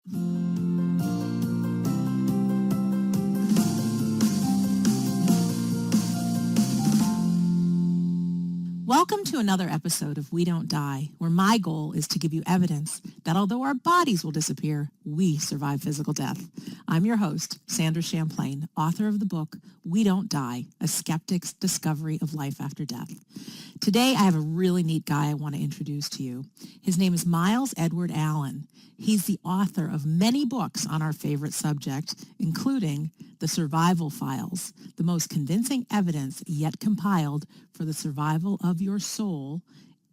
Welcome to another episode of We Don't Die, where my goal is to give you evidence that although our bodies will disappear, we survive physical death. I'm your host, Sandra Champlain, author of the book, We Don't Die, A Skeptic's Discovery of Life After Death. Today, I have a really neat guy I want to introduce to you. His name is Miles Edward Allen. He's the author of many books on our favorite subject, including The Survival Files, the most convincing evidence yet compiled for the survival of your soul,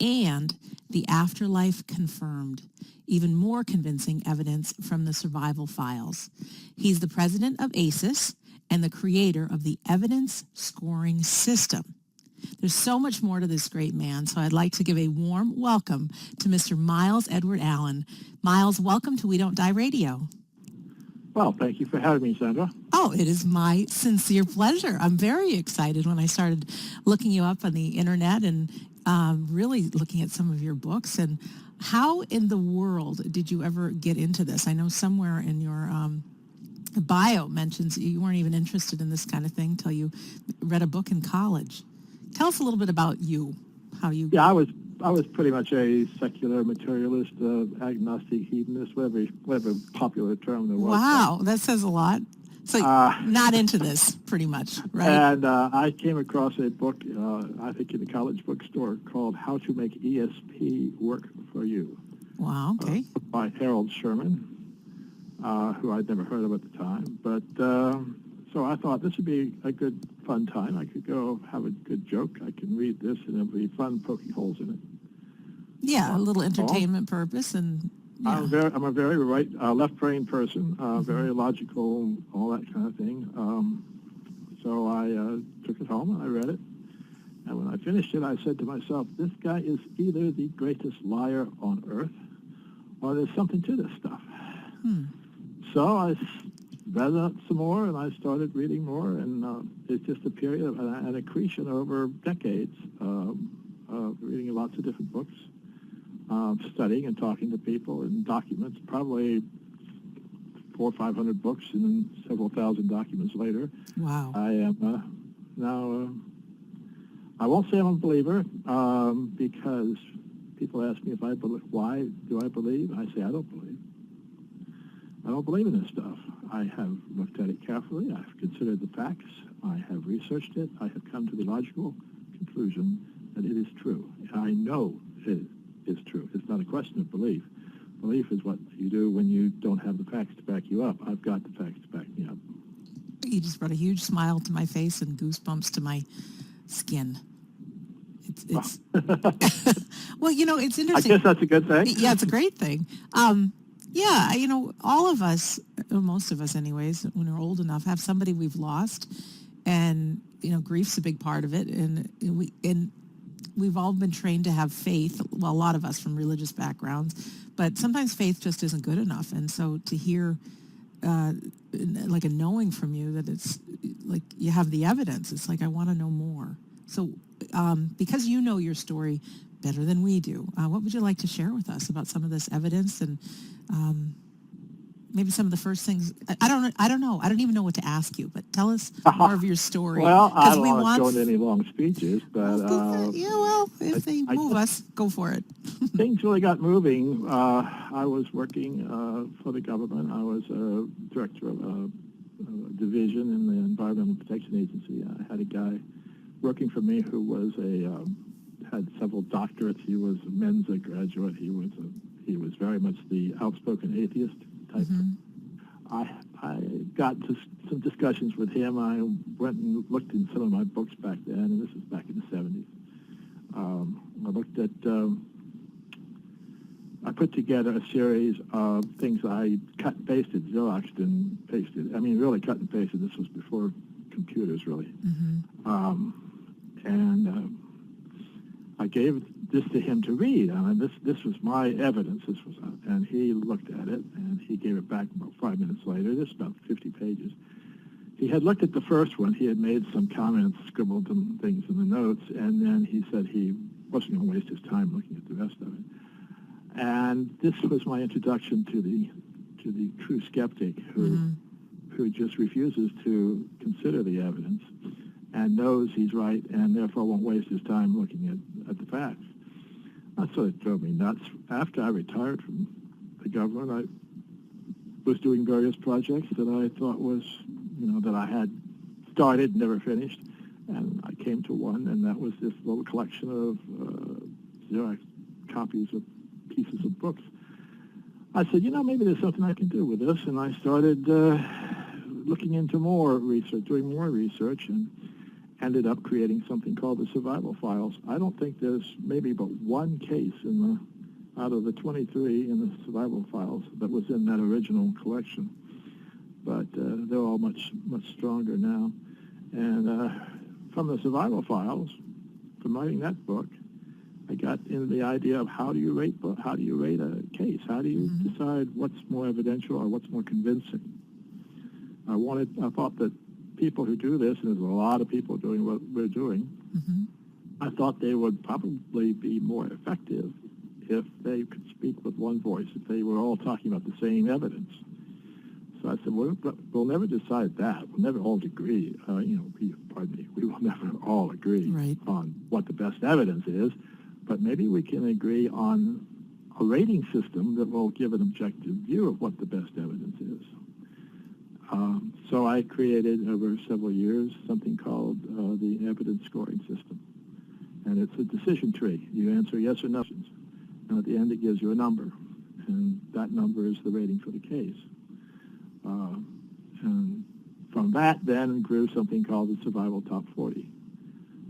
and The Afterlife Confirmed, even more convincing evidence from the survival files. He's the president of ACES and the creator of the evidence scoring system. There's so much more to this great man, so I'd like to give a warm welcome to Mr. Miles Edward Allen. Miles, welcome to We Don't Die Radio. Well, thank you for having me, Sandra. Oh, it is my sincere pleasure. I'm very excited when I started looking you up on the internet and really looking at some of your books. And how in the world did you ever get into this? I know somewhere in your bio mentions you weren't even interested in this kind of thing until you read a book in college. Tell us a little bit about you, how you... Yeah, I was pretty much a secular materialist, agnostic, hedonist, whatever popular term there was. Wow, that says a lot. So not into this, pretty much, right? And I came across a book, I think in the college bookstore, called How to Make ESP Work for You. Wow, okay. By Harold Sherman, who I'd never heard of at the time. But so I thought this would be a good, fun time. I could go have a good joke. I can read this, and it'll be fun poking holes in it. Yeah, a little entertainment purpose, and yeah. I'm a very left-brain person, very logical, all that kind of thing. So I took it home and I read it. And when I finished it, I said to myself, this guy is either the greatest liar on earth, or there's something to this stuff. So I read it some more, and I started reading more, and it's just a period of an accretion over decades of reading lots of different books, studying and talking to people and documents, probably 400 or 500 books and several thousand documents later. Wow. I am now, I won't say I'm a believer, because people ask me if I believe, why do I believe? I say I don't believe. I don't believe in this stuff. I have looked at it carefully. I've considered the facts. I have researched it. I have come to the logical conclusion that it is true. I know it is true. It's not a question of belief. Belief is what you do when you don't have the facts to back you up. I've got the facts to back me up. You just brought a huge smile to my face and goosebumps to my skin. It's well, you know, it's interesting. I guess that's a good thing. Yeah, it's a great thing. Yeah, you know, all of us, or most of us anyways, when we're old enough, have somebody we've lost, and, you know, grief's a big part of it, and we've all been trained to have faith, well, a lot of us from religious backgrounds, but sometimes faith just isn't good enough, and so to hear like a knowing from you that it's like you have the evidence, it's like I want to know more. So because you know your story better than we do, what would you like to share with us about some of this evidence and maybe some of the first things? I don't know. I don't even know what to ask you, but tell us more of your story. Well, I don't want to go into any long speeches, but yeah, well, if they move us, go for it. Things really got moving. I was working for the government. I was a director of a division in the Environmental Protection Agency. I had a guy working for me who was had several doctorates. He was a Mensa graduate. He was very much the outspoken atheist type. I got to some discussions with him. I went and looked in some of my books back then, and this was back in the 70s. I looked at, I put together a series of things I cut and pasted, Xeroxed and pasted. I mean, really cut and pasted. This was before computers, really. I gave this to him to read. This was my evidence. And he looked at it, and he gave it back about 5 minutes later. This is about 50 pages. He had looked at the first one. He had made some comments, scribbled some things in the notes, and then he said he wasn't going to waste his time looking at the rest of it. And this was my introduction to the to the true skeptic who just refuses to consider the evidence and knows he's right and therefore won't waste his time looking at the facts. That sort of drove me nuts. After I retired from the government, I was doing various projects that I thought was, that I had started, never finished. And I came to one, and that was this little collection of Xerox copies of pieces of books. I said, maybe there's something I can do with this. And I started looking into more research, doing more research, and ended up creating something called the Survival Files. I don't think there's maybe but one case out of the 23 in the Survival Files that was in that original collection. But they're all much, much stronger now. And from the Survival Files, from writing that book, I got into the idea of how do you rate a case? How do you decide what's more evidential or what's more convincing? I thought that people who do this, and there's a lot of people doing what we're doing, I thought they would probably be more effective if they could speak with one voice, if they were all talking about the same evidence. So I said, we'll never decide that. We'll never all agree. We will never all agree on what the best evidence is, but maybe we can agree on a rating system that will give an objective view of what the best evidence is. So I created over several years something called the evidence scoring system. And it's a decision tree. You answer yes or no, and at the end it gives you a number. And that number is the rating for the case. And from that then grew something called the Survival Top 40,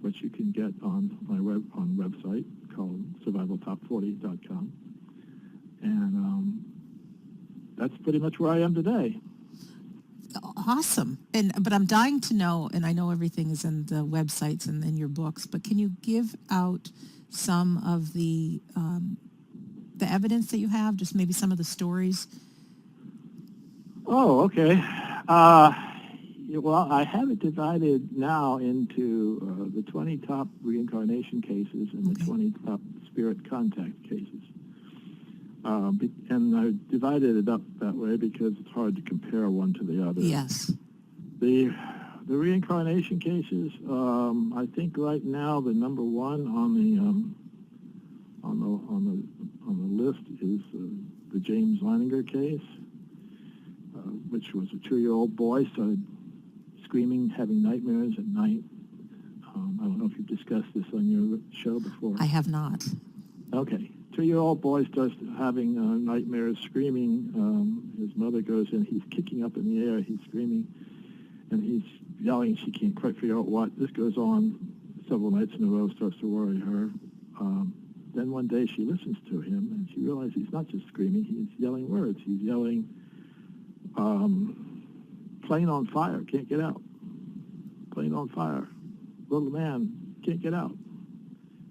which you can get on my website called survivaltop40.com. And that's pretty much where I am today. Awesome. But I'm dying to know, and I know everything is in the websites and in your books, but can you give out some of the evidence that you have, just maybe some of the stories? Oh, okay. Well, I have it divided now into the 20 top reincarnation cases and the 20 top spirit contact cases. And I divided it up that way because it's hard to compare one to the other. Yes. The reincarnation cases, I think right now the number one on the list is the James Leininger case, which was a 2-year-old boy started screaming, having nightmares at night. I don't know if you've discussed this on your show before. I have not. Okay. 2-year-old boy starts having nightmares, screaming. His mother goes in. He's kicking up in the air. He's screaming, and he's yelling. She can't quite figure out what. This goes on several nights in a row, starts to worry her. Then one day she listens to him, and she realizes he's not just screaming. He's yelling words. He's yelling, plane on fire, can't get out. Plane on fire. Little man, can't get out.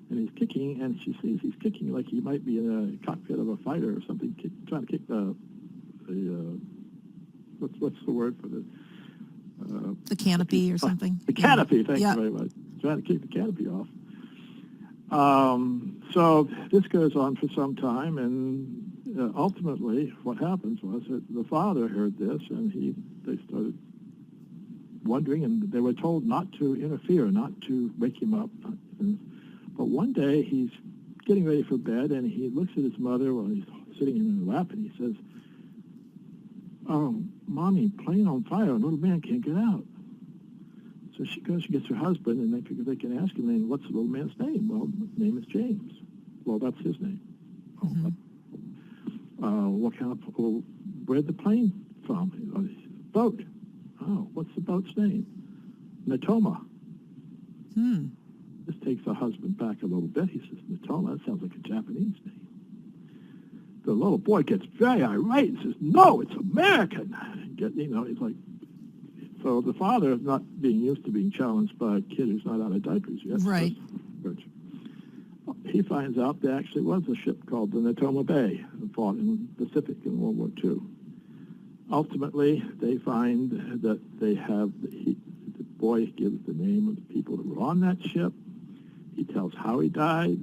And he's kicking, and she sees he's kicking like he might be in a cockpit of a fighter or something, trying to kick the what's the word for the canopy or something? The canopy, thank you very much. Trying to kick the canopy off. So this goes on for some time, and ultimately what happens was that the father heard this, and they started wondering, and they were told not to interfere, not to wake him up. But one day he's getting ready for bed, and he looks at his mother while he's sitting in her lap, and he says, "Oh, Mommy, plane on fire, little man can't get out." So she goes, she gets her husband, and they figure they can ask him, what's the little man's name? Well, his name is James. Well, that's his name. Where'd the plane from? Boat. Oh, what's the boat's name? Natoma. This takes the husband back a little bit. He says, Natoma, that sounds like a Japanese name. The little boy gets very irate and says, no, it's American. He's like, so the father, not being used to being challenged by a kid who's not out of diapers yet. Right. He finds out there actually was a ship called the Natoma Bay that fought in the Pacific in World War II. Ultimately, they find that the boy gives the name of the people that were on that ship. He tells how he died,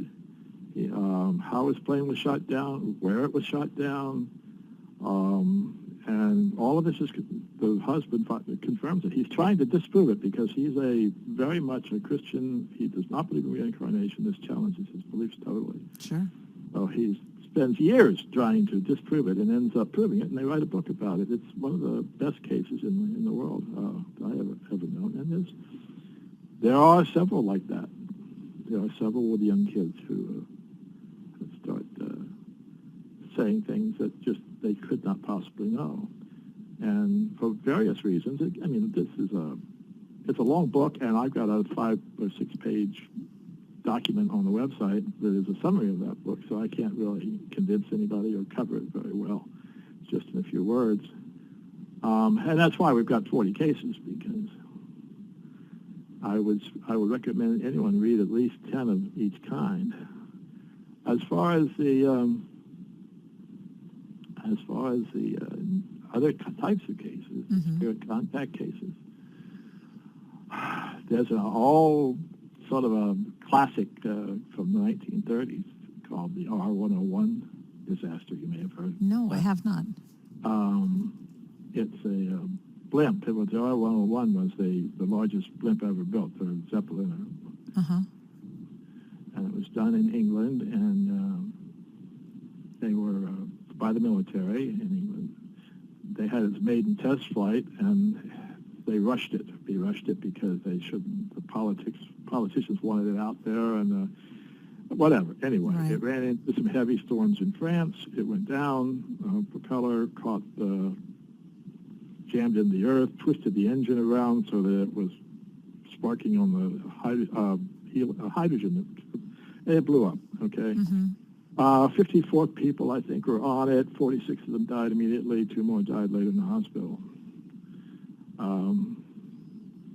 how his plane was shot down, where it was shot down. And all of this is, the husband confirms it. He's trying to disprove it because he's very much a Christian. He does not believe in reincarnation. This challenges his beliefs totally. Sure. So he spends years trying to disprove it and ends up proving it, and they write a book about it. It's one of the best cases in the world I ever known. And there are several like that. There are several with young kids who start saying things that just they could not possibly know. And for various reasons, it's a long book, and I've got a 5 or 6 page document on the website that is a summary of that book, so I can't really convince anybody or cover it very well. It's just in a few words. And that's why we've got 40 cases, because I would recommend anyone read at least 10 of each kind. As far as the other types of cases, spirit contact cases, there's an all sort of a classic from the 1930s called the R101 Disaster. You may have heard. No, I have not. It's a blimp. The R101 was the largest blimp ever built, the Zeppelin. And it was done in England, and they were by the military in England. They had its maiden test flight, and they rushed it. They rushed it because they shouldn't. The politicians wanted it out there, and whatever. Anyway, Right. It ran into some heavy storms in France. It went down. Propeller caught, jammed in the earth, twisted the engine around so that it was sparking on the hydrogen. It blew up. Okay. 54 people, I think, were on it. 46 of them died immediately. 2 more died later in the hospital.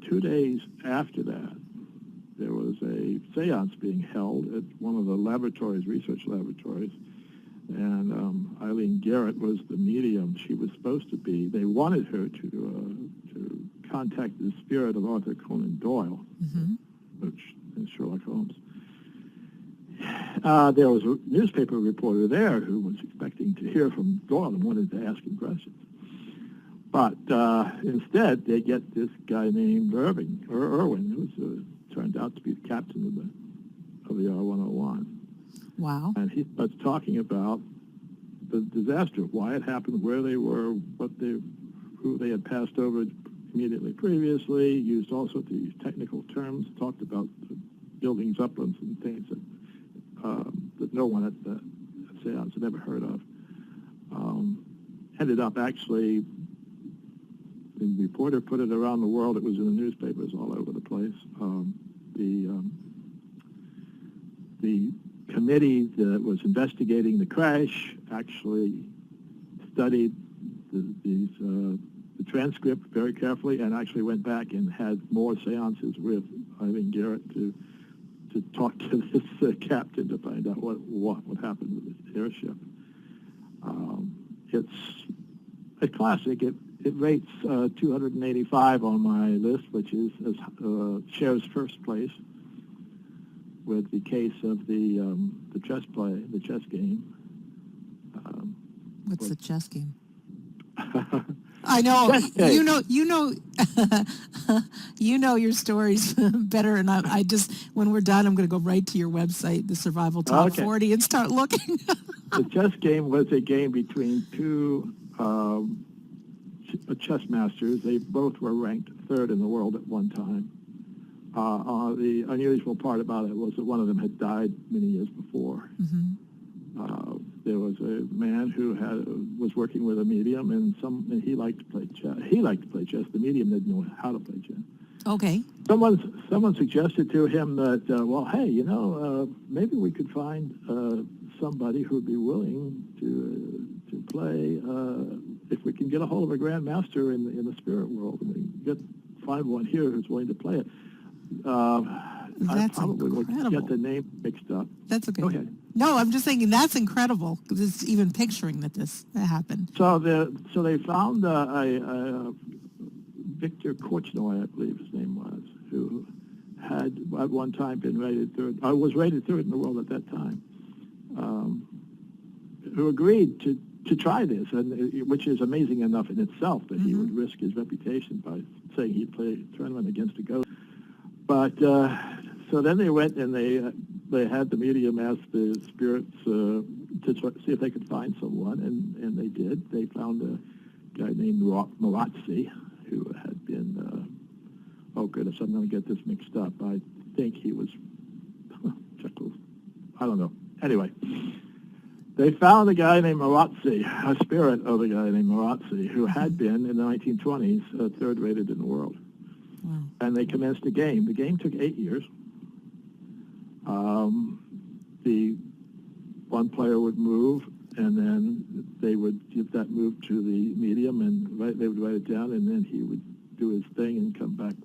2 days after that, there was a seance being held at one of the laboratories, research laboratories, and Eileen Garrett was the medium. She was supposed to be. They wanted her to contact the spirit of Arthur Conan Doyle, which is Sherlock Holmes. There was a newspaper reporter there who was expecting to hear from Doyle and wanted to ask him questions. But instead, they get this guy named Irwin, who turned out to be the captain of the R101. Wow. And he starts talking about the disaster, why it happened, where they were, who they had passed over immediately previously, used all sorts of these technical terms, talked about the buildings, uplands, and things that no one at the seance had ever heard of. Ended up actually, the reporter put it around the world. It was in the newspapers all over the place. The committee that was investigating the crash actually studied the transcript very carefully and actually went back and had more seances with Eileen Garrett to talk to this captain to find out what happened with this airship. It's a classic. It rates 285 on my list, which is shares first place with the case of the chess game. What's the chess game? I know, you know your stories better, and I just, when we're done, I'm going to go right to your website, the Survival Top 40, and start looking. The chess game was a game between two chess masters. They both were ranked 3rd in the world at one time. The unusual part about it was that one of them had died many years before. There was a man who was working with a medium, and he liked to play chess. He liked to play chess. The medium didn't know how to play chess. Okay. Someone suggested to him that, well, hey, maybe we could find somebody who would be willing to play. If we can get a hold of a grandmaster in the spirit world, and find one here who's willing to play it. I probably would get the name mixed up. That's okay. Go ahead. No, I'm just thinking that's incredible, because it's even picturing that this happened. So they found a Victor Korchnoi, I believe his name was, who had at one time been rated 3rd. Was rated 3rd in the world at that time. Who agreed to to try this, and which is amazing enough in itself that he Mm-hmm. would risk his reputation by saying he'd play a tournament against a ghost. But so then they went and they had the medium ask the spirits to see if they could find someone, and they did. They found a guy named Marazzi, who had been, oh goodness, I'm going to get this mixed up. I think he was, I don't know. Anyway, they found a guy named Marazzi, a spirit of a guy named Marazzi, who had been, in the 1920s, third-rated in the world. Wow. And they commenced a game. The game took 8 years. The one player would move, and then they would give that move to the medium, and they would write it down, and then he would do his thing and come back,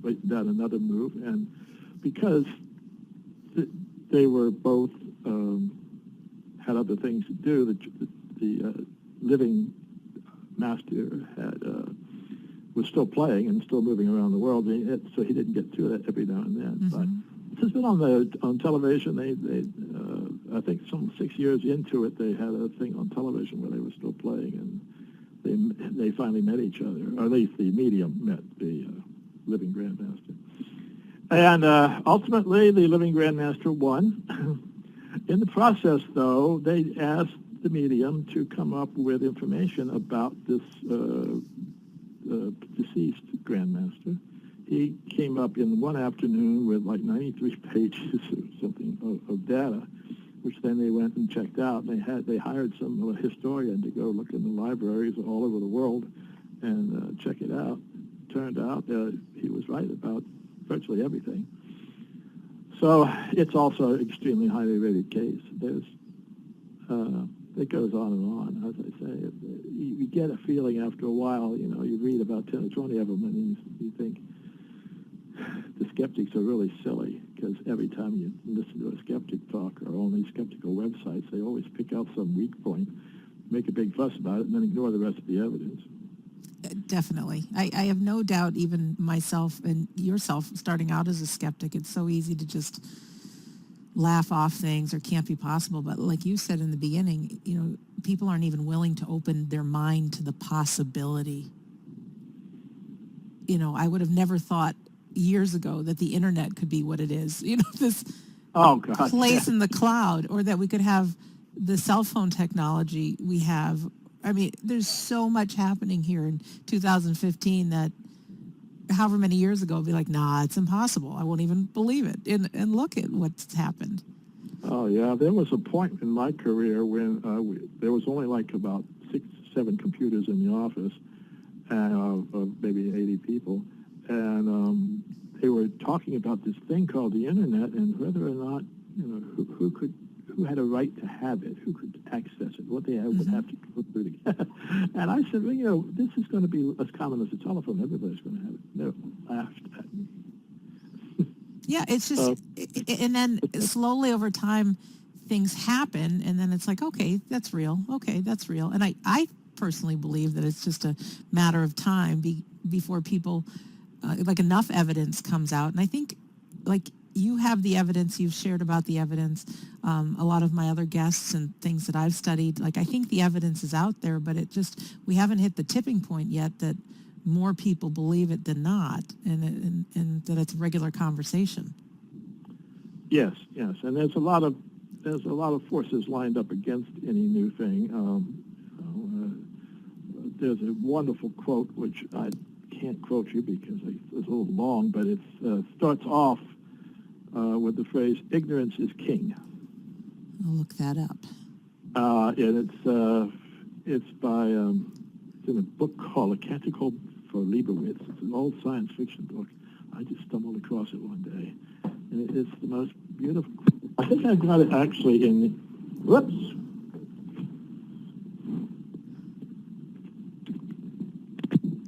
write down another move. And because they were both had other things to do, the living master was still playing and still moving around the world, so he didn't get to it every now and then. Mm-hmm. But this has been on television. They I think some 6 years into it, they had a thing on television where they were still playing, and they finally met each other, or at least the medium met the living grandmaster. And ultimately, the living grandmaster won. In the process, though, they asked the medium to come up with information about this deceased grandmaster. He came up in one afternoon with like 93 pages or something of data, which then they went and checked out. They hired some historian to go look in the libraries all over the world and check it out. Turned out he was right about virtually everything. So it's also an extremely highly rated case. It goes on and on. As I say, you get a feeling after a while. You read about 10 or 20 of them, and you think the skeptics are really silly, because every time you listen to a skeptic talk or on these skeptical websites, they always pick out some weak point, make a big fuss about it, and then ignore the rest of the evidence. Definitely. I have no doubt, even myself and yourself starting out as a skeptic, it's so easy to just laugh off things or can't be possible. But like you said in the beginning, people aren't even willing to open their mind to the possibility. I would have never thought years ago that the internet could be what it is. This place in the cloud, or that we could have the cell phone technology we have. I mean, there's so much happening here in 2015 that however many years ago, be like, nah, it's impossible. I won't even believe it. And look at what's happened. Oh, yeah. There was a point in my career when there was only like about 6, 7 computers in the office, of maybe 80 people. And they were talking about this thing called the internet, and whether or not, who had a right to have it, who could access it, what they would have to go through to get it. And I said, well, this is going to be as common as a telephone. Everybody's going to have it. They laughed at me. Yeah, it's just, and then slowly over time, things happen, and then it's like, okay, that's real. Okay, that's real. And I personally believe that it's just a matter of time before people, like enough evidence comes out. And I think, like, you have the evidence, you've shared about the evidence. A lot of my other guests and things that I've studied, like, I think the evidence is out there, but we haven't hit the tipping point yet that more people believe it than not, and that it's a regular conversation. Yes, and there's a lot of forces lined up against any new thing. There's a wonderful quote, which I can't quote you because it's a little long, but it starts off with the phrase, ignorance is king. I'll look that up. And it's by, it's in a book called A Canticle for Leibowitz. It's an old science fiction book. I just stumbled across it one day. And it's the most beautiful. I think I got it actually in, whoops.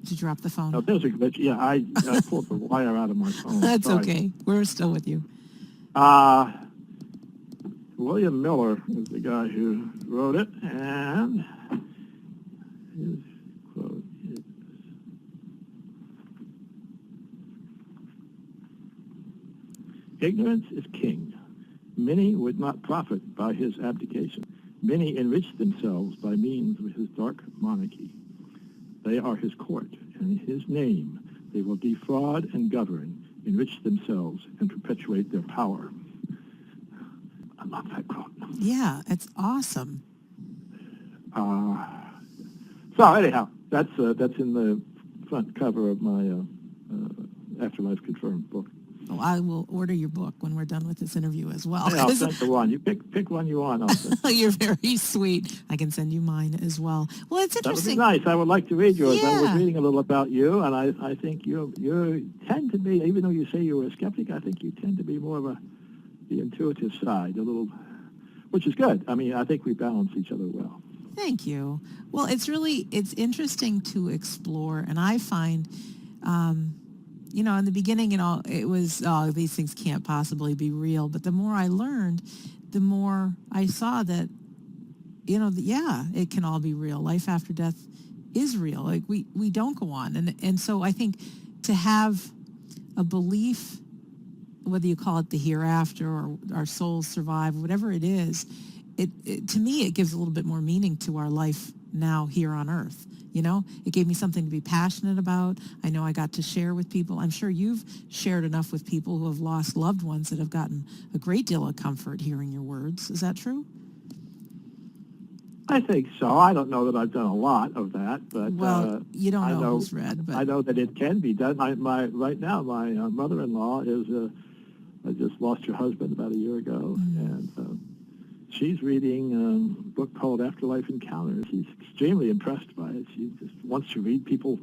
Did you drop the phone? Oh, there's a glitch. Yeah, I pulled the wire out of my phone. That's Sorry. okay. We're still with you. William Miller is the guy who wrote it, and his quote is, ignorance is king. Many would not profit by his abdication. Many enrich themselves by means of his dark monarchy. They are his court, and in his name they will defraud and govern, enrich themselves, and perpetuate their power. I love that quote. Yeah, it's awesome. So anyhow, that's in the front cover of my Afterlife Confirmed book. Well, I will order your book when we're done with this interview as well. Yeah, I'll send the one. You pick one you want. I'll send. You're very sweet. I can send you mine as well. Well, it's interesting. That would be nice. I would like to read yours. Yeah. I was reading a little about you, and I think you tend to be, even though you say you were a skeptic, I think you tend to be more of the intuitive side, which is good. I mean, I think we balance each other well. Thank you. Well, it's interesting to explore, and I find, in the beginning, it was, these things can't possibly be real. But the more I learned, the more I saw that, it can all be real. Life after death is real. Like we don't go on. And so I think to have a belief, whether you call it the hereafter or our souls survive, whatever it is, it to me, it gives a little bit more meaning to our life now here on Earth. It gave me something to be passionate about. I know I got to share with people. I'm sure you've shared enough with people who have lost loved ones that have gotten a great deal of comfort hearing your words. Is that true? I think so. I don't know that I've done a lot of that, but you don't know who's read. But I know that it can be done. Right now, my mother-in-law is just lost her husband about a year ago, and she's reading a book called Afterlife Encounters. She's extremely impressed by it. She just wants to read people.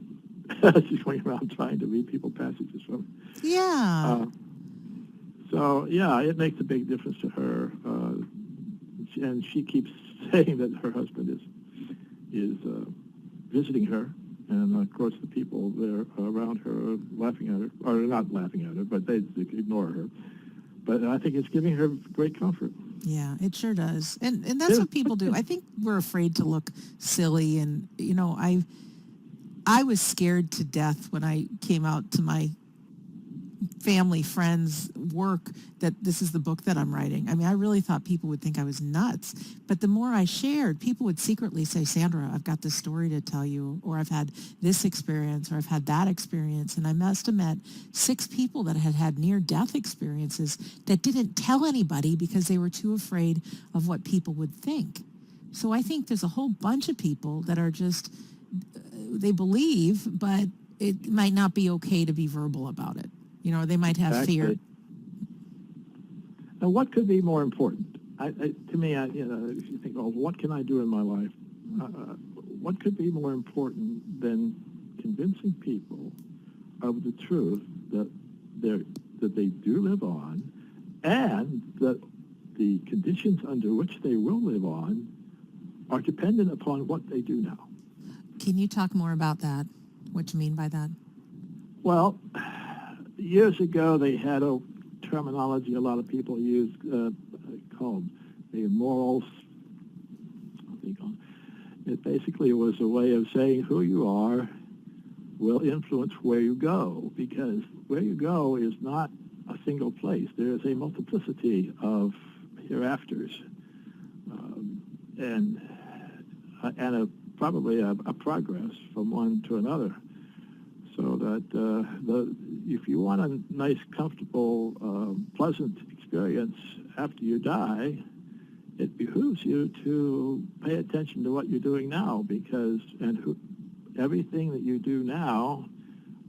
She's going around trying to read people passages from it. Yeah. It makes a big difference to her. And she keeps saying that her husband is visiting her. And, of course, the people there around her are laughing at her. Or not laughing at her, but they ignore her. But I think it's giving her great comfort. Yeah, it sure does. And that's what people do. I think we're afraid to look silly. And, I was scared to death when I came out to my family, friends, work, that this is the book that I'm writing. I mean, I really thought people would think I was nuts. But the more I shared, people would secretly say, Sandra, I've got this story to tell you, or I've had this experience, or I've had that experience. And I must have met 6 people that had had near-death experiences that didn't tell anybody because they were too afraid of what people would think. So I think there's a whole bunch of people that are just, they believe, but it might not be okay to be verbal about it. They might have fear. Now, what could be more important? To me, if you think, what can I do in my life? What could be more important than convincing people of the truth that they do live on, and that the conditions under which they will live on are dependent upon what they do now? Can you talk more about that? What you mean by that? Well, years ago, they had a terminology a lot of people used called the morals. It basically was a way of saying who you are will influence where you go, because where you go is not a single place. There is a multiplicity of hereafters, and probably a progress from one to another. So that if you want a nice, comfortable, pleasant experience after you die, it behooves you to pay attention to what you're doing now, because everything that you do now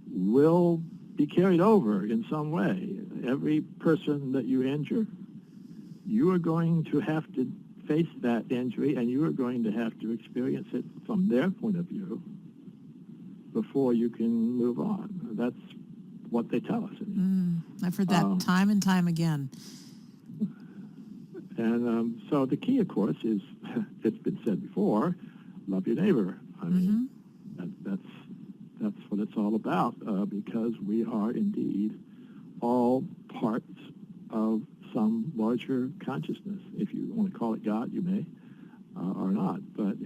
will be carried over in some way. Every person that you injure, you are going to have to face that injury, and you are going to have to experience it from their point of view before you can move on. That's what they tell us. I've heard that time and time again. And so the key, of course, is, it's been said before, love your neighbor. I mean, that's what it's all about, because we are indeed all parts of some larger consciousness. If you want to call it God, you may, or not. But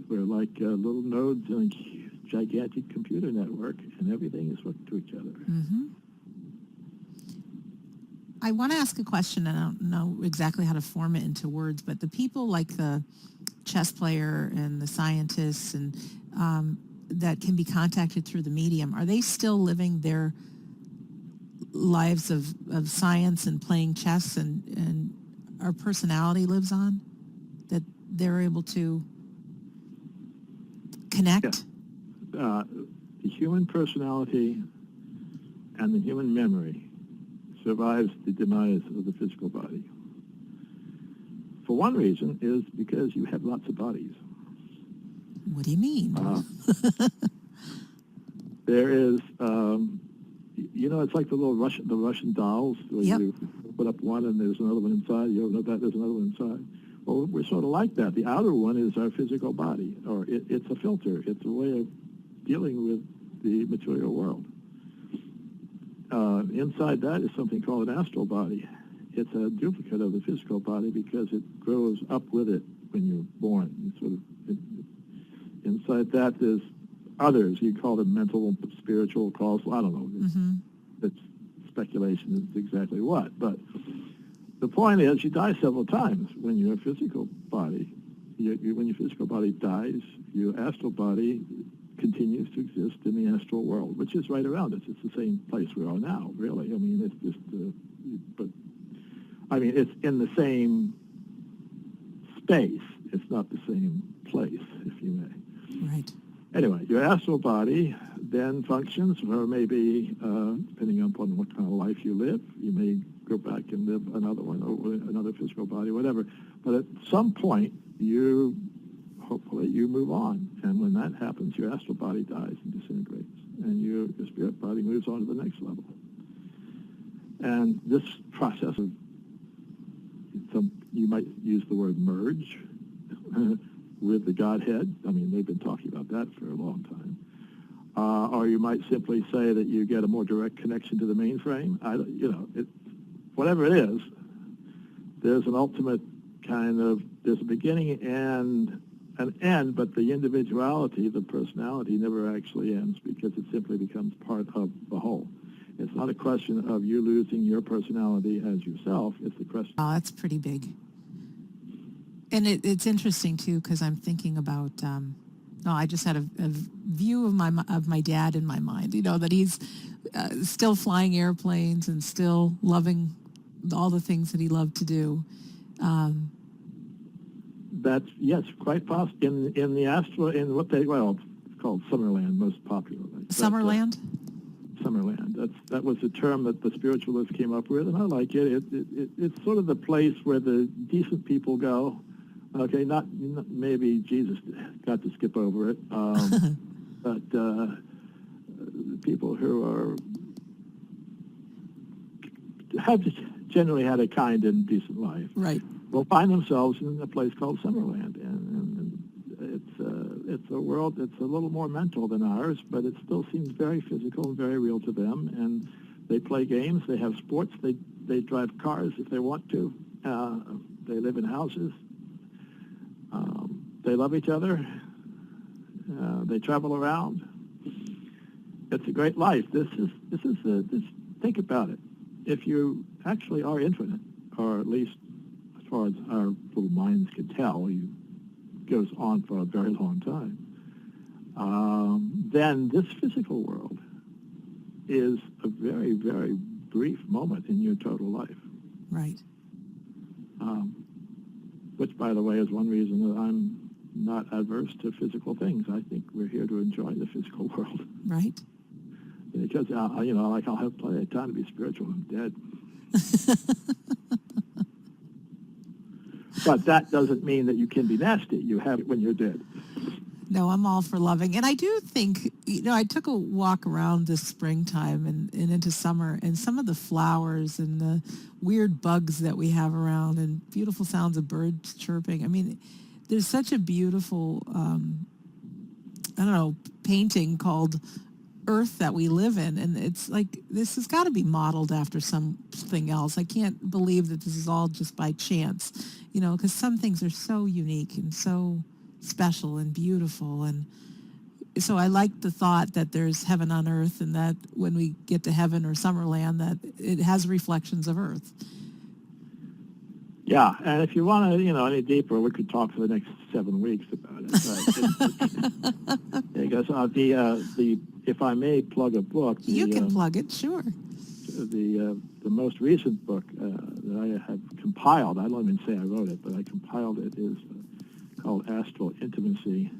we're like little nodes in a gigantic computer network, and everything is hooked to each other. I want to ask a question, and I don't know exactly how to form it into words, but the people like the chess player and the scientists and that can be contacted through the medium, are they still living their lives of science and playing chess, and our personality lives on, that they're able to connect? Yeah. The human personality and the human memory survives the demise of the physical body. For one reason is because you have lots of bodies. What do you mean? There is, it's like the Russian dolls where Yep. you put up one and there's another one inside. You open up that, there's another one inside. Well, we're sort of like that. The outer one is our physical body, or it's a filter. It's a way of dealing with the material world. Inside that is something called an astral body. It's a duplicate of the physical body because it grows up with it when you're born. Inside that there's others. You call them mental, spiritual, causal. I don't know. Mm-hmm. It's speculation is exactly what. But the point is, you die several times when you're a physical body. When your physical body dies, your astral body continues to exist in the astral world, which is right around us. It's the same place we are now, really. I mean, it's just, it's in the same space. It's not the same place, if you may. Right. Anyway, your astral body then functions, or maybe, depending upon what kind of life you live, you may go back and live another one, or another physical body, whatever. But at some point, hopefully you move on. And when that happens, your astral body dies and disintegrates, and your spirit body moves on to the next level. And this process of, you might use the word merge with the Godhead. I mean, they've been talking about that for a long time. Or you might simply say that you get a more direct connection to the mainframe. Whatever it is, there's an ultimate there's a beginning and an end, but the individuality, the personality, never actually ends because it simply becomes part of the whole. It's not a question of you losing your personality as yourself. It's the question. Oh, that's pretty big. And it's interesting, too, because I'm thinking about, I just had a view of my dad in my mind, that he's still flying airplanes and still loving all the things that he loved to do. That's, yes, quite possible. In the astral, in what it's called Summerland, most popularly. Summerland? Summerland. That was the term that the spiritualists came up with, and I like it. It's sort of the place where the decent people go. Okay, not maybe Jesus got to skip over it, but people who have generally had a kind and decent life, right, will find themselves in a place called Summerland, and it's a world that's a little more mental than ours, but it still seems very physical and very real to them. And they play games, they have sports, they drive cars if they want to, they live in houses. They love each other. They travel around. It's a great life. Think about it. If you actually are infinite, or at least as far as our little minds can tell, it goes on for a very long time, then this physical world is a very, very brief moment in your total life. Right. Which, by the way, is one reason that I'm not adverse to physical things. I think we're here to enjoy the physical world. Right. Because, I'll have plenty of time to be spiritual. I'm dead. But that doesn't mean that you can be nasty. You have it when you're dead. No, I'm all for loving. And I do think, I took a walk around this springtime and into summer, and some of the flowers and the weird bugs that we have around and beautiful sounds of birds chirping. I mean, there's such a beautiful, painting called Earth that we live in. And it's like, this has got to be modeled after something else. I can't believe that this is all just by chance, because some things are so unique and so special and beautiful, and so I like the thought that there's heaven on earth, and that when we get to heaven or Summerland, that it has reflections of earth. Yeah, and if you want to, any deeper, we could talk for the next 7 weeks about it. But because if I may plug a book, You can plug it, sure. The most recent book that I have compiled, I don't even say I wrote it, but I compiled it, is called Astral Intimacy.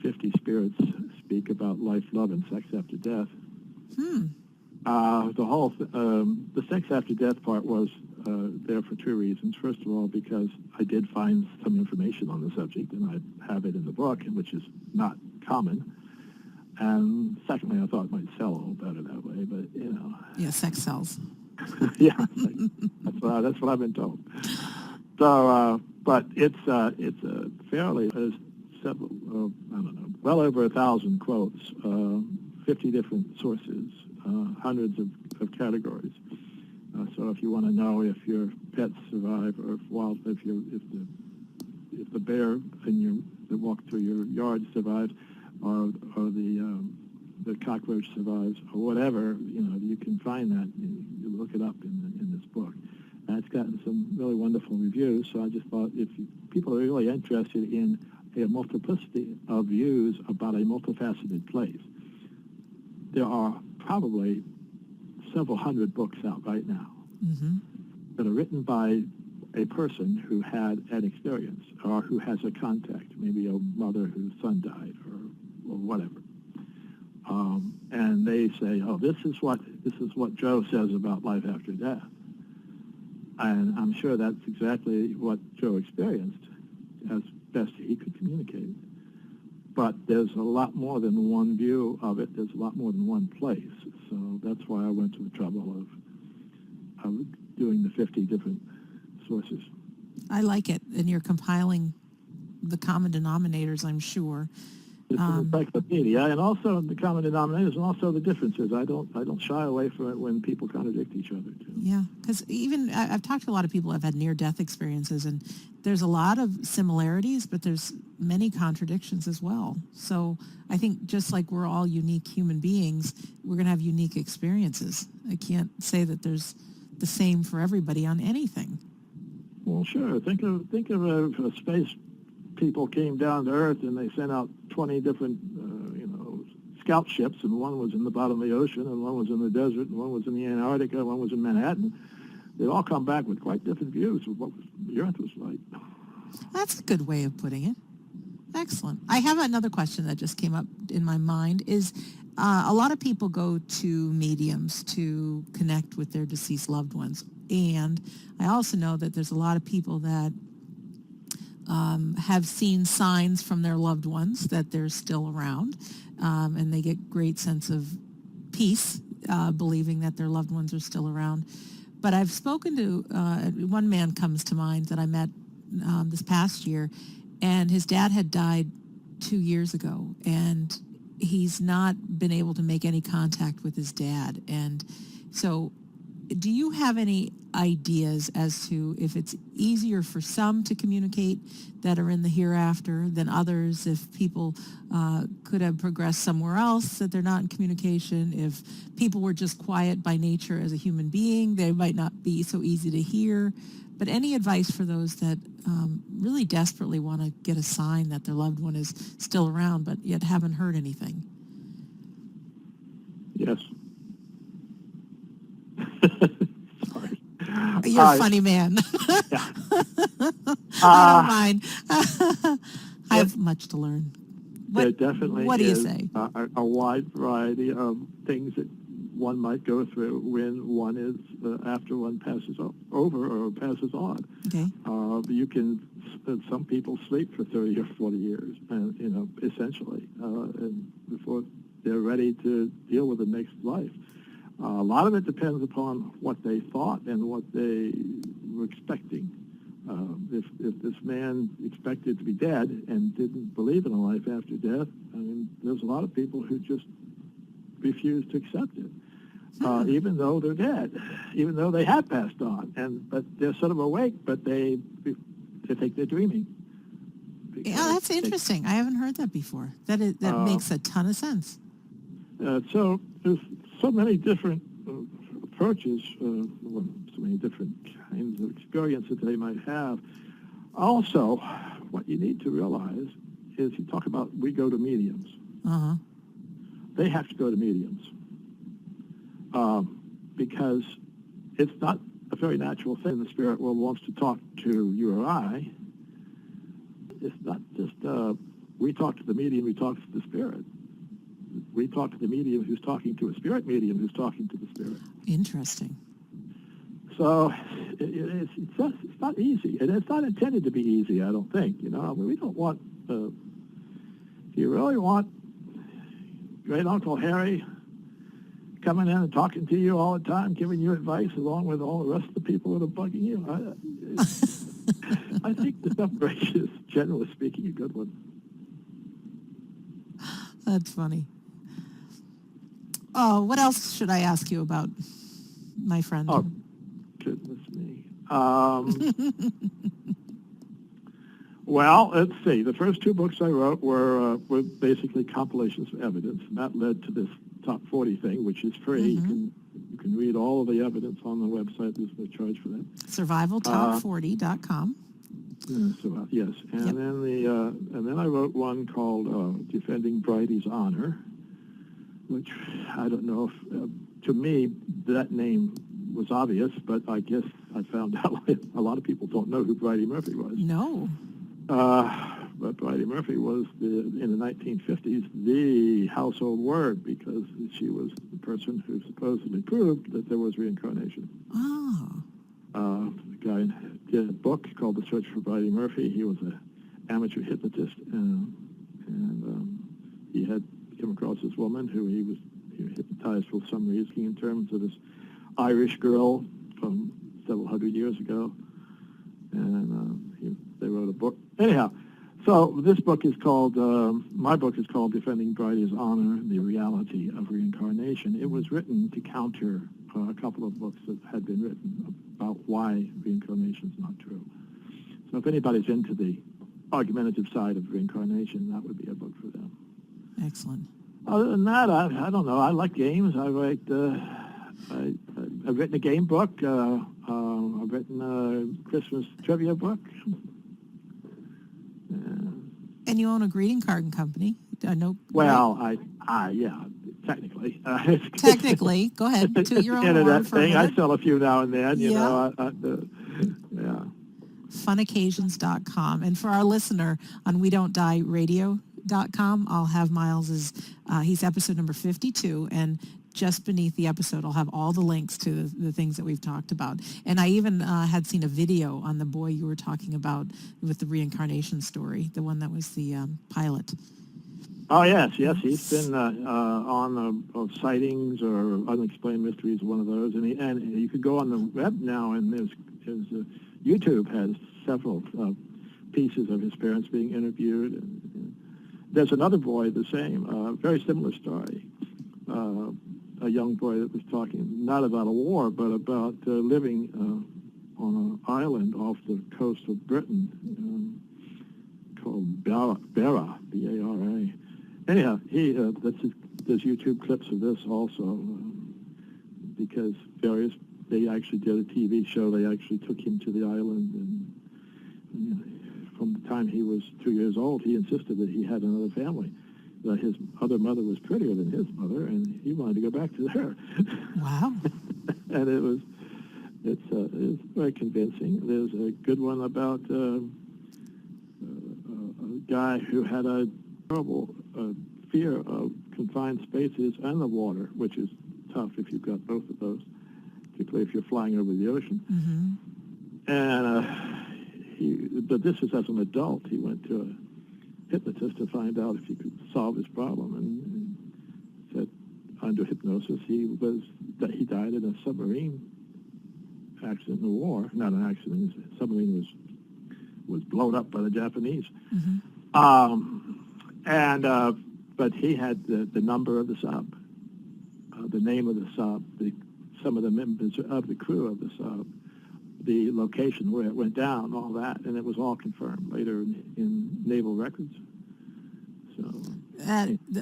50 Spirits Speak About Life, Love, and Sex After Death. The sex after death part was there for 2 reasons. First of all, because I did find some information on the subject, and I have it in the book, which is not common. And secondly, I thought it might sell a little better that way, but Yeah, sex sells. Yeah, that's what I've been told. So, but it's a fairly several, I don't know, well over 1,000 quotes, 50 different sources, hundreds of categories. So if you want to know if your pets survive, or if the bear that walked through your yard survives, or the cockroach survives, or whatever, you can find that. You look it up in this book. And it's gotten some really wonderful reviews. So I just thought if people are really interested in a multiplicity of views about a multifaceted place, there are probably several hundred books out right now that are written by a person who had an experience, or who has a contact, maybe a mother whose son died, or whatever. And they say, "Oh, this is what Joe says about life after death," and I'm sure that's exactly what Joe experienced as best he could communicate. But there's a lot more than one view of it. There's a lot more than one place. So that's why I went to the trouble of doing the 50 different sources. I like it, and you're compiling the common denominators, I'm sure. It's an encyclopedia, and also the common denominators, and also the differences. I don't shy away from it when people contradict each other too. Yeah, because even I've talked to a lot of people who have had near-death experiences, and there's a lot of similarities, but there's many contradictions as well. So I think just like we're all unique human beings, we're going to have unique experiences. I can't say that there's the same for everybody on anything. Well, sure. Think of a space people came down to Earth and they sent out 20 different, scout ships, and one was in the bottom of the ocean, and one was in the desert, and one was in the Antarctica, and one was in Manhattan. They'd all come back with quite different views of what the Earth was like. That's a good way of putting it. Excellent. I have another question that just came up in my mind is a lot of people go to mediums to connect with their deceased loved ones. And I also know that there's a lot of people that have seen signs from their loved ones that they're still around, and they get great sense of peace believing that their loved ones are still around. But I've spoken to, one man comes to mind that I met this past year, and his dad had died 2 years ago, and he's not been able to make any contact with his dad. And so do you have any ideas as to if it's easier for some to communicate that are in the hereafter than others, if people could have progressed somewhere else that they're not in communication, if people were just quiet by nature as a human being, they might not be so easy to hear? But any advice for those that really desperately want to get a sign that their loved one is still around but yet haven't heard anything? Yes. Sorry. You're a funny man. Yeah. I don't mind. I have much to learn. There definitely what do you is say? A wide variety of things that one might go through when one is, after one passes over or passes on. Okay. Some people sleep for 30 or 40 years, and, essentially, and before they're ready to deal with the next life. A lot of it depends upon what they thought and what they were expecting. If this man expected to be dead and didn't believe in a life after death, there's a lot of people who just refuse to accept it, even though they're dead, even though they have passed on. But they're sort of awake, but they think they're dreaming. Yeah, that's interesting. I haven't heard that before. That makes a ton of sense. So there's so many different approaches, so many different kinds of experience that they might have. Also, what you need to realize is you talk about we go to mediums. Uh-huh. They have to go to mediums because it's not a very natural thing. The spirit world wants to talk to you or I. It's not just we talk to the medium, we talk to the spirit. We talk to the medium who's talking to a spirit medium who's talking to the spirit. Interesting. So it's not easy, and it's not intended to be easy, I don't think. You know, I mean, we don't want, do you really want Great Uncle Harry coming in and talking to you all the time, giving you advice along with all the rest of the people that are bugging you? I think the separation is, generally speaking, a good one. That's funny. Oh, what else should I ask you about, my friend? Oh, goodness me. Well, let's see. The first two books I wrote were basically compilations of evidence, and that led to this Top 40 thing, which is free. Mm-hmm. You can read all of the evidence on the website. There's no charge for that. SurvivalTop40.com. Yes, and Yep. then I wrote one called Defending Bridie's Honor, which I don't know if to me that name was obvious, but I guess I found out a lot of people don't know who Bridie Murphy was. No. But Bridie Murphy was in the 1950s the household word because she was the person who supposedly proved that there was reincarnation. Oh. The guy did a book called The Search for Bridie Murphy. He was an amateur hypnotist, and he had come across this woman who he hypnotized for some reason in terms of this Irish girl from several hundred years ago, and they wrote a book. Anyhow, so this book is called, my book is called Defending Bridie's Honor, The Reality of Reincarnation. It was written to counter a couple of books that had been written about why reincarnation is not true. So if anybody's into the argumentative side of reincarnation, that would be a book for them. Excellent. Other than that, I don't know. I like games. I've written a game book. I've written a Christmas trivia book. And you own a greeting card company. No. Well, yeah, technically. Technically, go ahead. To your own internet for a thing. I minute. sell a few now and then. You know. Yeah. Funoccasions.com. And for our listener on WeDon'tDieRadio.com, I'll have Miles's. He's episode number 52, and just beneath the episode, I'll have all the links to the things that we've talked about. And I even had seen a video on the boy you were talking about with the reincarnation story, the one that was the pilot. Oh, yes. He's been on Sightings or Unexplained Mysteries, one of those. And you could go on the web now, and there's YouTube has several pieces of his parents being interviewed. And there's another boy, the same, very similar story. A young boy that was talking not about a war, but about living on an island off the coast of Britain called Barra, B-A-R-A. Anyhow, there's YouTube clips of this also because they actually did a TV show. They actually took him to the island, and from the time he was 2 years old, he insisted that he had another family. That his other mother was prettier than his mother, and he wanted to go back to her. Wow! And it's very convincing. There's a good one about a guy who had a terrible fear of confined spaces and the water, which is tough if you've got both of those, particularly if you're flying over the ocean. Mm-hmm. And but this is as an adult. He went to a hypnotist to find out if he could solve his problem, and said under hypnosis he died in a submarine accident in the war. Not an accident. The submarine was blown up by the Japanese. Mm-hmm. But he had the number of the sub, the name of the sub, some of the members of the crew of the sub, the location where it went down, all that, and it was all confirmed later in naval records. So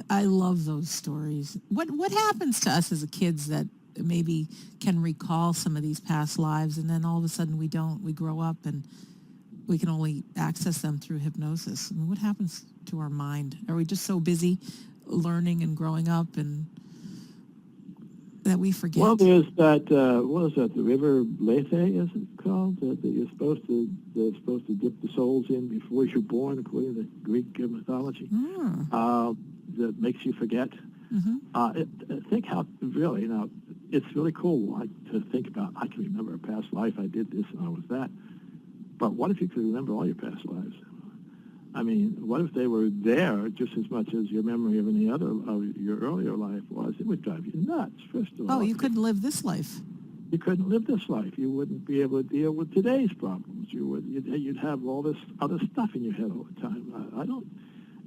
I love those stories. What happens to us as kids that maybe can recall some of these past lives, and then all of a sudden we don't? We grow up and we can only access them through hypnosis. I mean, what happens to our mind? Are we just so busy learning and growing up and that we forget? Well, there's that. What is that? The river Lethe, is it called? That they're supposed to dip the souls in before you're born, according to Greek mythology. That makes you forget. Think how really now. It's really cool to think about. I can remember a past life. I did this and I was that. But what if you could remember all your past lives? I mean, what if they were there just as much as your memory of any other of your earlier life was? It would drive you nuts, first of all. Oh, you couldn't live this life. You couldn't live this life. You wouldn't be able to deal with today's problems. You'd have all this other stuff in your head all the time.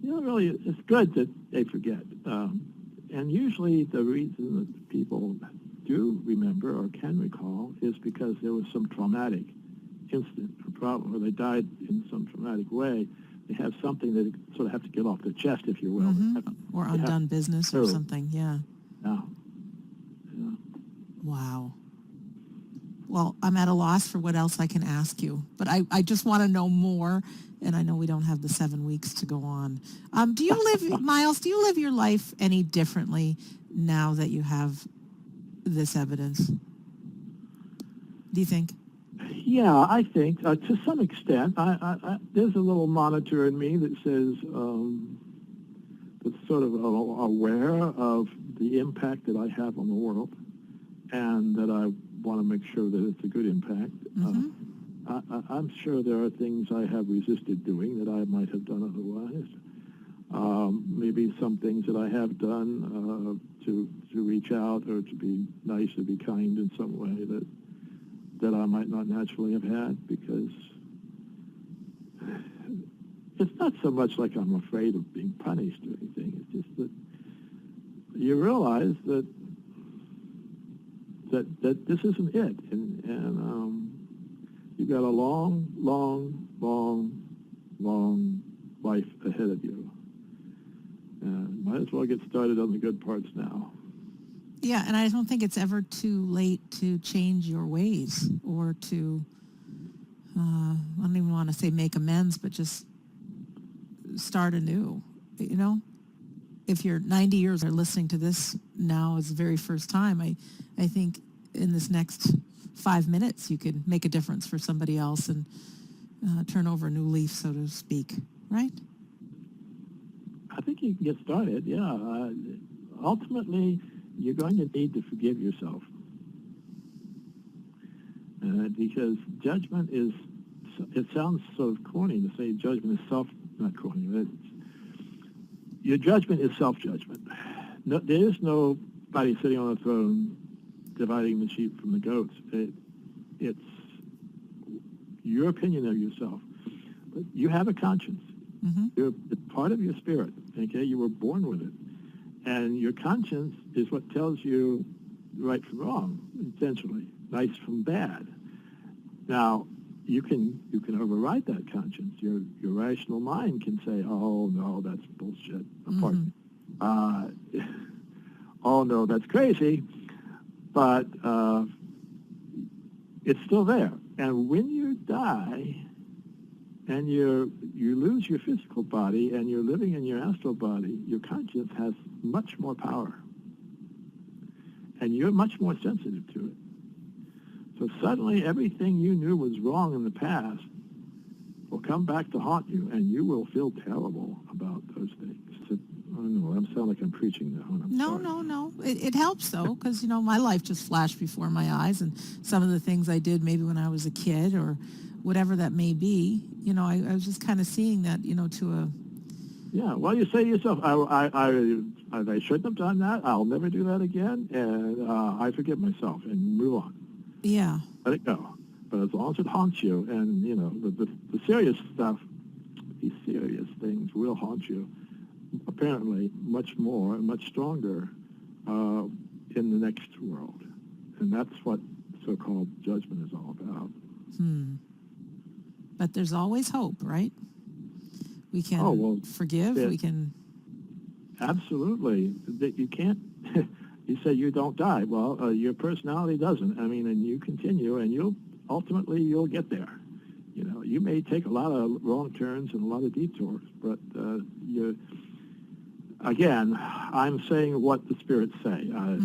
Really, it's good that they forget. And usually the reason that people do remember or can recall is because there was some traumatic incident or problem, or they died in some traumatic way. They have something that they sort of have to get off their chest, if you will. Or undone business or something, yeah. Yeah. Wow. Well, I'm at a loss for what else I can ask you, but I just want to know more, and I know we don't have the 7 weeks to go on. Do you live, Miles, do you live your life any differently now that you have this evidence? Do you think? Yeah, I think to some extent. There's a little monitor in me that says that's sort of aware of the impact that I have on the world, and that I want to make sure that it's a good impact. I'm sure there are things I have resisted doing that I might have done otherwise. Maybe some things that I have done to reach out or to be nice or be kind in some way that I might not naturally have had, because it's not so much like I'm afraid of being punished or anything. It's just that you realize that this isn't it, and you've got a long life ahead of you. And might as well get started on the good parts now. Yeah, and I don't think it's ever too late to change your ways or to, I don't even want to say make amends, but just start anew, you know? If you're 90 years or listening to this now as the very first time, I think in this next 5 minutes you could make a difference for somebody else and turn over a new leaf, so to speak, right? I think you can get started, yeah. Ultimately, you're going to need to forgive yourself. Because judgment is, it sounds sort of corny to say judgment is not corny. Your judgment is self-judgment. No, there is nobody sitting on a throne dividing the sheep from the goats. It's your opinion of yourself. But you have a conscience. It's part of your spirit, okay? You were born with it. And your conscience is what tells you right from wrong, essentially, nice from bad. Now, you can override that conscience. Your rational mind can say, "Oh no, that's bullshit." Pardon me. "Oh no, that's crazy," but it's still there. And when you die, and you lose your physical body, and you're living in your astral body, your conscience has much more power, and you're much more sensitive to it. So suddenly everything you knew was wrong in the past will come back to haunt you, and you will feel terrible about those things. So, I don't know, I sound like I'm preaching now. And I'm sorry. No. It helps, though, because, my life just flashed before my eyes, and some of the things I did maybe when I was a kid or whatever that may be, I was just kind of seeing that, to a... Yeah, well, you say to yourself, I shouldn't have done that. I'll never do that again, and I forgive myself and move on. Yeah. Let it go. But as long as it haunts you, and, the serious stuff, these serious things will haunt you, apparently much more and much stronger in the next world. And that's what so-called judgment is all about. But there's always hope, right? We can forgive. We can. Absolutely. That you can't. You say you don't die. Well, your personality doesn't. I mean, and you continue, and you'll get there. You know, you may take a lot of wrong turns and a lot of detours, but again, I'm saying what the spirits say. I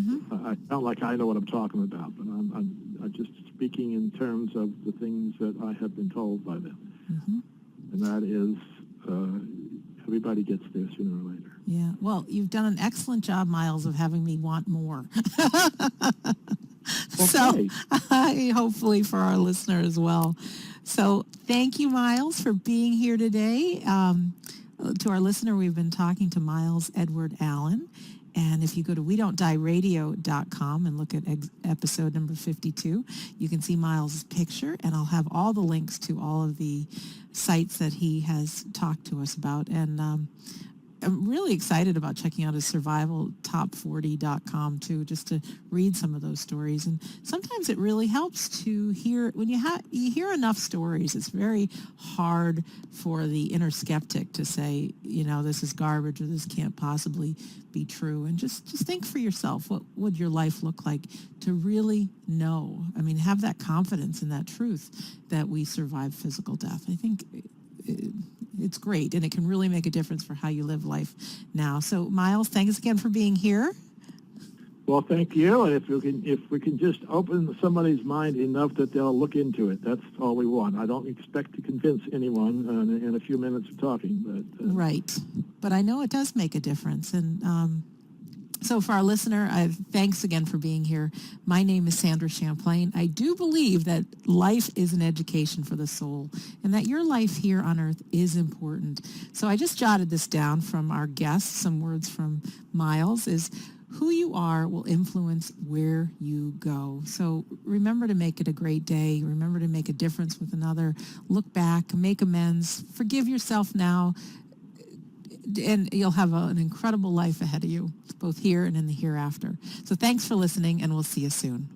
sound like I know what I'm talking about, but I'm just speaking in terms of the things that I have been told by them. And that is, everybody gets there sooner or later. Yeah. Well, you've done an excellent job, Miles, of having me want more. Okay. So hopefully for our listener as well. So thank you, Miles, for being here today. To our listener, we've been talking to Miles Edward Allen. And if you go to WeDon'tDieRadio.com and look at episode number 52, you can see Miles' picture, and I'll have all the links to all of the sites that he has talked to us about. And I'm really excited about checking out his survivaltop40.com too, just to read some of those stories. And sometimes it really helps to hear, when you hear enough stories, it's very hard for the inner skeptic to say, you know, this is garbage or this can't possibly be true. And just think for yourself, what would your life look like to really know? I mean, have that confidence in that truth that we survive physical death. I think it's great, and it can really make a difference for how you live life now. So, Miles, thanks again for being here. Well, thank you. And if we can just open somebody's mind enough that they'll look into it, that's all we want. I don't expect to convince anyone in a few minutes of talking, but right. But I know it does make a difference, and so for our listener, thanks again for being here. My name is Sandra Champlain. I do believe that life is an education for the soul and that your life here on earth is important. So I just jotted this down from our guests. Some words from Miles is, who you are will influence where you go. So remember to make it a great day. Remember to make a difference with another. Look back, make amends, forgive yourself now, and you'll have an incredible life ahead of you, both here and in the hereafter. So thanks for listening, and we'll see you soon.